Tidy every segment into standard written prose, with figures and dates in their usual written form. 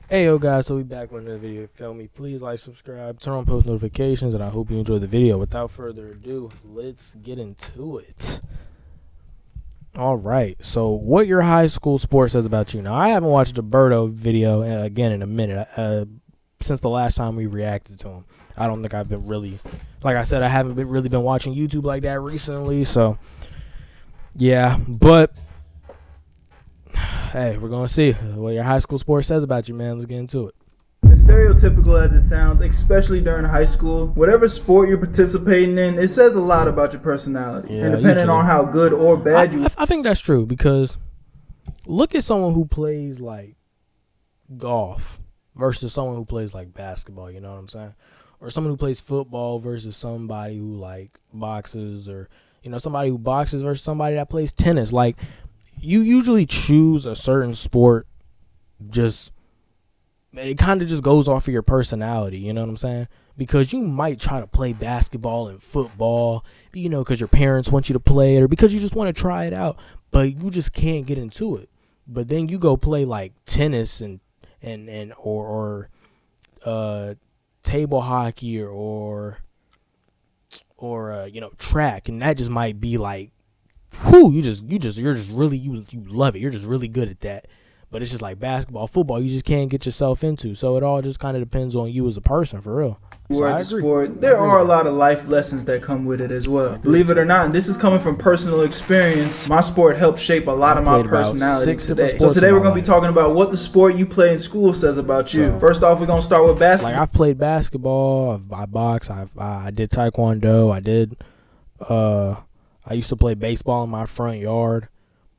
Hey yo guys, so we back with another video. Feel me? Please like, subscribe, turn on post notifications, and I hope you enjoyed the video. Without further ado, let's get into it. All right, so what your high school sport says about you. Now, I haven't watched the Birdo video again in a minute since the last time we reacted to him. I don't think I've been really, like I said, I haven't really been watching YouTube like that recently. So yeah, but hey, we're gonna see what your high school sport says about you, man. Let's get into it. As stereotypical as it sounds, especially during high school, whatever sport you're participating in, it says a lot about your personality. Yeah, and depending usually on how good or bad you I think that's true, because look at someone who plays like golf versus someone who plays like basketball, you know what I'm saying? Or someone who plays football versus somebody who like boxes, or somebody who boxes versus somebody that plays tennis. Like, you usually choose a certain sport, just it kind of just goes off of your personality, you know what I'm saying? Because you might try to play basketball and football, because your parents want you to play it, or because you just want to try it out, but you just can't get into it. But then you go play like tennis or table hockey or track, and that just might be like, whoo, you're just really, you love it. You're just really good at that. But it's just like basketball, football, you just can't get yourself into. So it all just kind of depends on you as a person, for real. So are at the sport, there are a lot of life lessons that come with it as well. Believe it or not, and this is coming from personal experience, my sport helped shape a lot of my personality today. So today we're going to be talking about what the sport you play in school says about you. First off, we're going to start with basketball. Like, I've played basketball, I box, I did taekwondo, I used to play baseball in my front yard.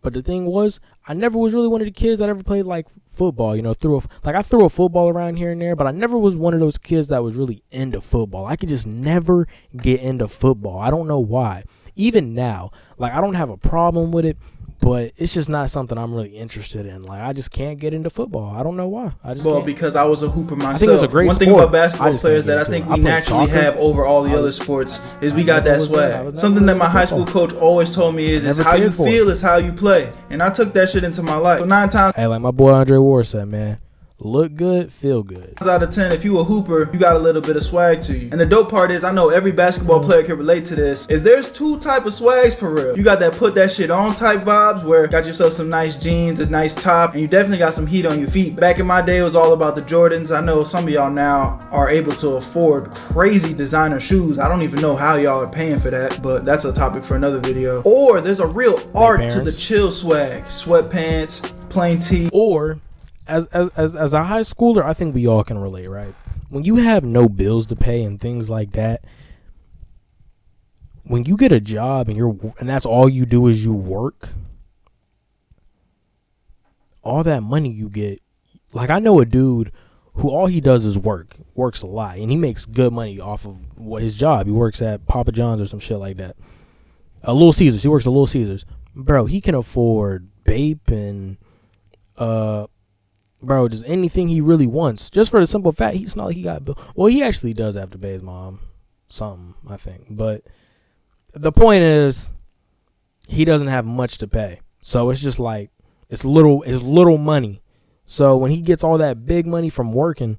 But the thing was, I never was really one of the kids that ever played like football. I threw a football around here and there, but I never was one of those kids that was really into football. I could just never get into football. I don't know why. Even now, like, I don't have a problem with it, but it's just not something I'm really interested in. Like, I just can't get into football. I don't know why. Because I was a hooper myself. I think it's a great One thing sport. about basketball players that I think we naturally have over all the other sports is we got that swag. Something that my high school coach always told me is how you feel is how you play. And I took that shit into my life. So 9 times, hey, like my boy Andre Ward said, man, look good, feel good. out of 10, if you a hooper, you got a little bit of swag to you. And the dope part is, I know every basketball player can relate to this, is there's 2 type of swags for real. You got that put that shit on type vibes, where you got yourself some nice jeans, a nice top, and you definitely got some heat on your feet. Back in my day, it was all about the Jordans. I know some of y'all now are able to afford crazy designer shoes. I don't even know how y'all are paying for that, but that's a topic for another video. Or there's a real art to the chill swag. Sweatpants, plain tee. Or as a high schooler, I think we all can relate, right? When you have no bills to pay and things like that, when you get a job and that's all you do is you work, all that money you get, like, I know a dude who all he does is works a lot, and he makes good money off of his job. He works at Papa John's or some shit like that. Little Caesars. He works at Little Caesars. Bro, he can afford Bape and just anything he really wants, just for the simple fact it's not like he got bill. Well, he actually does have to pay his mom something, I think, but the point is, he doesn't have much to pay, so it's just like it's little money. So when he gets all that big money from working,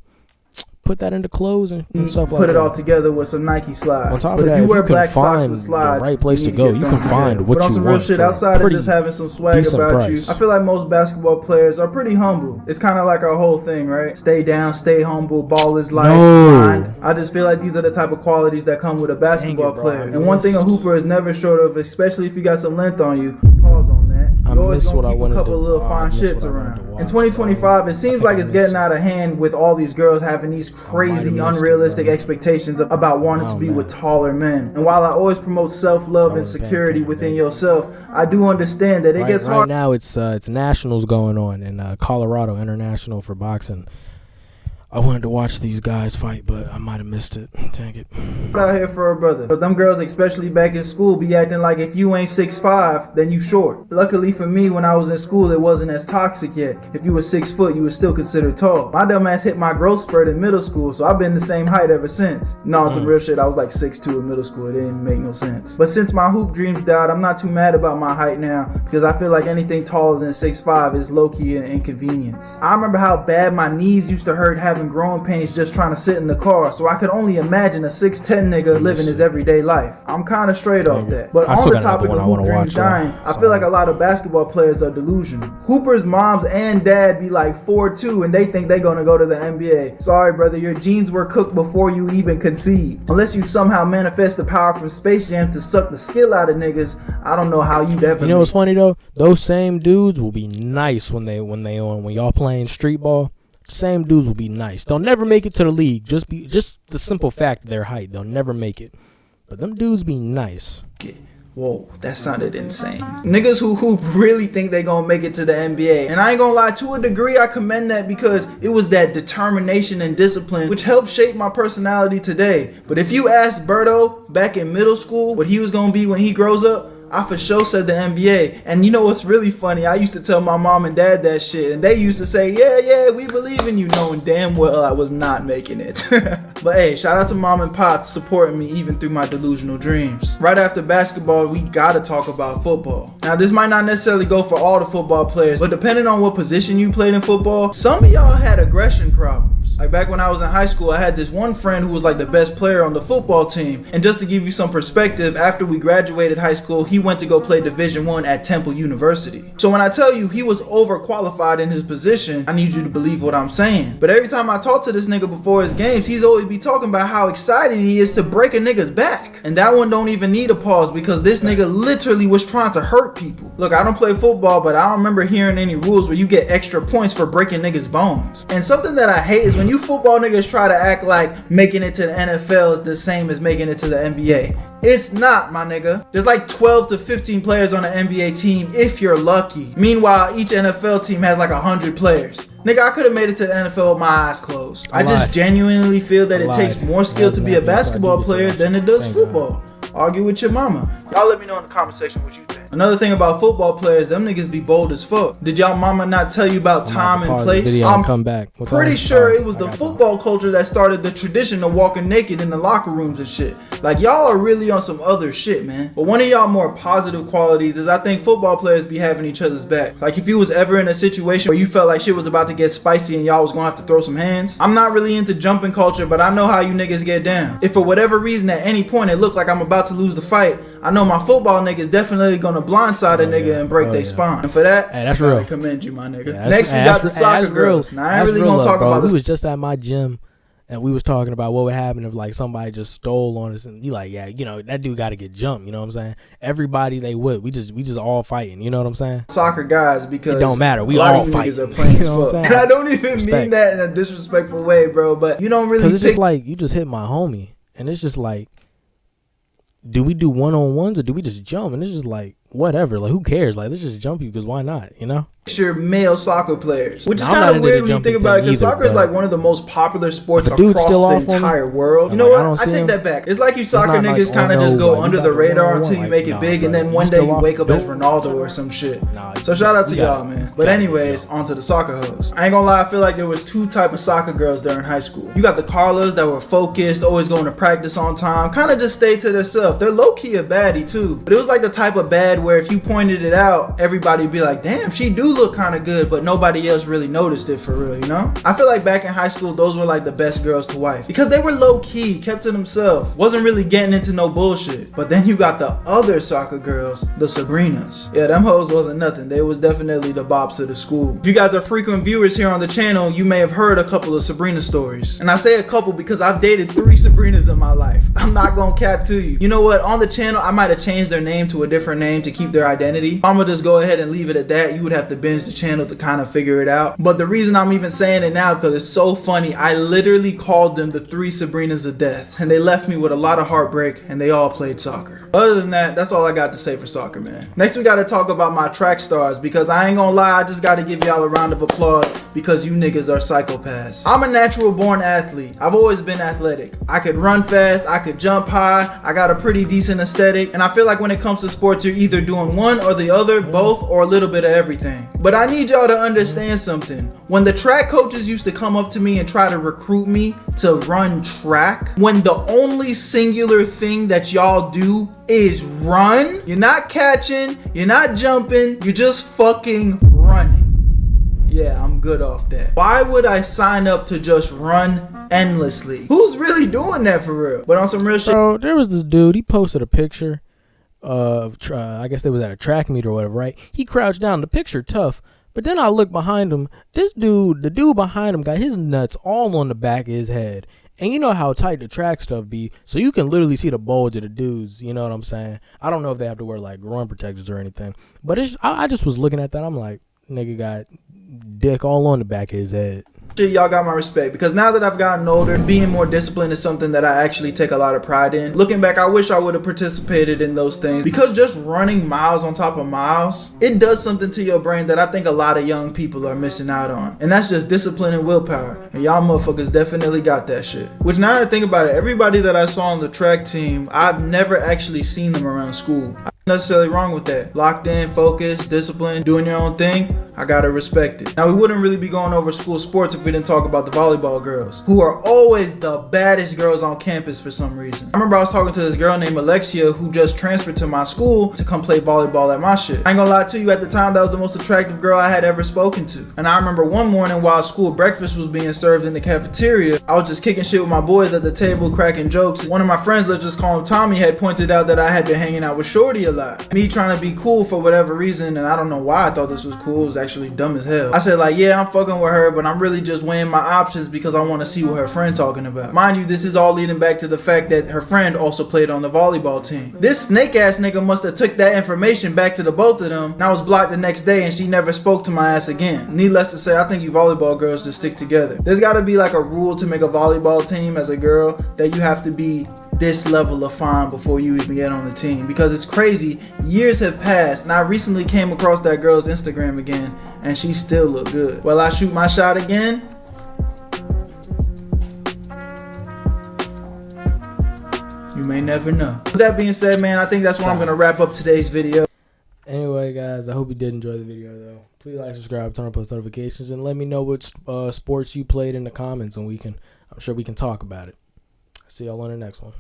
put that into clothes and stuff like that. Put it all together with some Nike slides. On top of that, if you wear black socks with slides, the right place to go, you can find what you want. But on some real shit, outside of just having some swag about you, I feel like most basketball players are pretty humble. It's kind of like our whole thing, right? Stay down, stay humble, ball is life. No. I just feel like these are the type of qualities that come with a basketball player. And one thing a hooper is never short of, especially if you got some length on you, pause on that. You always gonna keep a couple of little fine shits around. In 2025, it seems like it's getting out of hand with all these girls having these crazy, unrealistic expectations about wanting to be with taller men. And while I always promote self-love and security within yourself, I do understand that it gets hard. Right now, it's nationals going on in Colorado, international for boxing. I wanted to watch these guys fight, but I might have missed it. Dang it. Out here for a brother. But them girls, especially back in school, be acting like if you ain't 6'5", then you short. Luckily for me, when I was in school, it wasn't as toxic yet. If you were 6 foot, you were still considered tall. My dumb ass hit my growth spurt in middle school, so I've been the same height ever since. No, some real shit, I was like 6'2" in middle school. It didn't make no sense. But since my hoop dreams died, I'm not too mad about my height now, because I feel like anything taller than 6'5" is low-key an inconvenience. I remember how bad my knees used to hurt having growing pains just trying to sit in the car, so I could only imagine a 6'10" nigga living his everyday life. I'm kind of straight off that. But on the topic of hoop dreams dying, I feel like a lot of basketball players are delusional. Hoopers' moms and dad be like 4'2" and they think they gonna go to the NBA. Sorry brother, your genes were cooked before you even conceived. Unless you somehow manifest the power from Space Jam to suck the skill out of niggas, I don't know how you'd ever. You know what's funny though? Those same dudes will be nice when y'all playing street ball. Same dudes will be nice. They'll never make it to the league. Just the simple fact of their height. They'll never make it. But them dudes be nice. Whoa, that sounded insane. Niggas who hoop really think they gonna make it to the NBA. And I ain't gonna lie, to a degree I commend that, because it was that determination and discipline which helped shape my personality today. But if you asked Berto back in middle school what he was gonna be when he grows up, I for sure said the NBA. And you know what's really funny? I used to tell my mom and dad that shit, and they used to say, yeah, we believe in you, knowing damn well I was not making it. But hey, shout out to mom and pop supporting me even through my delusional dreams. Right after basketball, we gotta talk about football. Now this might not necessarily go for all the football players, but depending on what position you played in football, some of y'all had aggression problems. Like back when I was in high school, I had this one friend who was like the best player on the football team. And just to give you some perspective, after we graduated high school, he went to go play Division I at Temple University. So when I tell you he was overqualified in his position, I need you to believe what I'm saying. But every time I talk to this nigga before his games, he's always be talking about how excited he is to break a nigga's back. And that one don't even need a pause, because this nigga literally was trying to hurt people. Look, I don't play football, but I don't remember hearing any rules where you get extra points for breaking niggas' bones. And something that I hate is when you football niggas try to act like making it to the NFL is the same as making it to the NBA. It's not, my nigga. There's like 12 to 15 players on an NBA team if you're lucky. Meanwhile, each NFL team has like 100 players. Nigga, I could have made it to the NFL with my eyes closed. I just genuinely feel that it takes more skill to be a basketball player than it does football. Argue with your mama. Y'all let me know in the comment section what you think. Another thing about football players, them niggas be bold as fuck. Did y'all mama not tell you about time and place? I'm pretty sure it was the football culture that started the tradition of walking naked in the locker rooms and shit. Like, y'all are really on some other shit, man. But one of y'all more positive qualities is I think football players be having each other's back. Like, if you was ever in a situation where you felt like shit was about to get spicy and y'all was gonna have to throw some hands. I'm not really into jumping culture, but I know how you niggas get down. If for whatever reason at any point it looked like I'm about to lose the fight, I know my football niggas definitely gonna blindside a nigga and break their spine. And for that, that's I real. Commend you, my nigga. Next, we got the soccer girls. Now, I ain't really gonna talk about this. We was just at my gym, and we was talking about what would happen if like somebody just stole on us, and you like, yeah, you know, that dude got to get jumped. You know what I'm saying? Everybody they would. We just all fighting. You know what I'm saying? Soccer guys, because it don't matter. We all fight. Are playing, you know what I'm saying? And I don't even mean that in a disrespectful way, bro. But you don't really. Because it's just like you just hit my homie, and it's just like, do we do one-on-ones or do we just jump? And it's just like, whatever. Like, who cares? Like, let's just jump you, because why not? You know? Your male soccer players, which is kind of weird when you think about it, because soccer is like one of the most popular sports across the entire world. You know what? I take that back. It's like you soccer niggas kind of just go under the radar until you make it big, and then one day you wake up as Ronaldo or some shit. So shout out to y'all, man. But anyways, on to the soccer hoes. I ain't gonna lie, I feel like there was two types of soccer girls during high school. You got the Carlas that were focused, always going to practice on time, kind of just stayed to themselves. They're low-key a baddie too, but it was like the type of bad where if you pointed it out, everybody'd be like, damn, she do look kind of good, but nobody else really noticed it for real, you know? I feel like back in high school, those were like the best girls to wife, because they were low-key, kept to themselves, wasn't really getting into no bullshit. But then you got the other soccer girls, the Sabrinas. Yeah, them hoes wasn't nothing. They was definitely the bops of the school. If you guys are frequent viewers here on the channel, you may have heard a couple of Sabrina stories. And I say a couple because I've dated 3 Sabrinas in my life. I'm not gonna cap to you. You know what? On the channel, I might have changed their name to a different name to keep their identity. I'm gonna just go ahead and leave it at that. You would have to binge the channel to kind of figure it out. But the reason I'm even saying it now, because it's so funny, I literally called them the 3 Sabrinas of death, and they left me with a lot of heartbreak, and they all played soccer. Other than that, that's all I got to say for soccer, man. Next, we got to talk about my track stars, because I ain't gonna lie, I just got to give y'all a round of applause because you niggas are psychopaths. I'm a natural born athlete. I've always been athletic. I could run fast, I could jump high, I got a pretty decent aesthetic, and I feel like when it comes to sports, you're either doing one or the other, both, or a little bit of everything. But I need y'all to understand something. When the track coaches used to come up to me and try to recruit me to run track, when the only singular thing that y'all do is run, you're not catching, you're not jumping, you're just fucking running. Yeah, I'm good off that. Why would I sign up to just run endlessly? Who's really doing that for real? But on some real shit, Bro, there was this dude, he posted a picture of, I guess they was at a track meet or whatever, right? He crouched down, the picture tough, but then I look behind him, this dude, the dude behind him got his nuts all on the back of his head. And you know how tight the track stuff be, so you can literally see the bulge of the dudes, you know what I'm saying? I don't know if they have to wear like run protectors or anything, but I just was looking at that, I'm like, nigga got dick all on the back of his head. y'all got my respect, because now that I've gotten older, being more disciplined is something that I actually take a lot of pride in. Looking back, I wish I would have participated in those things, because just running miles on top of miles, it does something to your brain that I think a lot of young people are missing out on, and that's just discipline and willpower, and y'all motherfuckers definitely got that shit. Which, now that I think about it, everybody that I saw on the track team, I've never actually seen them around school. Necessarily wrong with that. Locked in, focused, disciplined, doing your own thing, I gotta respect it. Now, we wouldn't really be going over school sports if we didn't talk about the volleyball girls, who are always the baddest girls on campus for some reason. I remember I was talking to this girl named Alexia who just transferred to my school to come play volleyball at my shit. I ain't gonna lie to you, at the time that was the most attractive girl I had ever spoken to. And I remember one morning while school breakfast was being served in the cafeteria, I was just kicking shit with my boys at the table, cracking jokes. One of my friends, let's just call him Tommy, had pointed out that I had been hanging out with Shorty a lot. Me trying to be cool for whatever reason, and I don't know why I thought this was cool, it was actually dumb as hell. I said like, yeah, I'm fucking with her, but I'm really just weighing my options because I want to see what her friend talking about. Mind you, this is all leading back to the fact that her friend also played on the volleyball team. This snake ass nigga must have took that information back to the both of them, and I was blocked the next day and she never spoke to my ass again. Needless to say, I think you volleyball girls should stick together. There's gotta be like a rule to make a volleyball team as a girl, that you have to be this level of fine before you even get on the team, because it's crazy. Years have passed and I recently came across that girl's Instagram again and she still look good. Will I shoot my shot again? You may never know. With that being said, man, I think that's where I'm gonna wrap up today's video. Anyway, guys, I hope you did enjoy the video though. Please like, subscribe, turn on post notifications, and let me know what sports you played in the comments, and I'm sure we can talk about it. See y'all on the next one.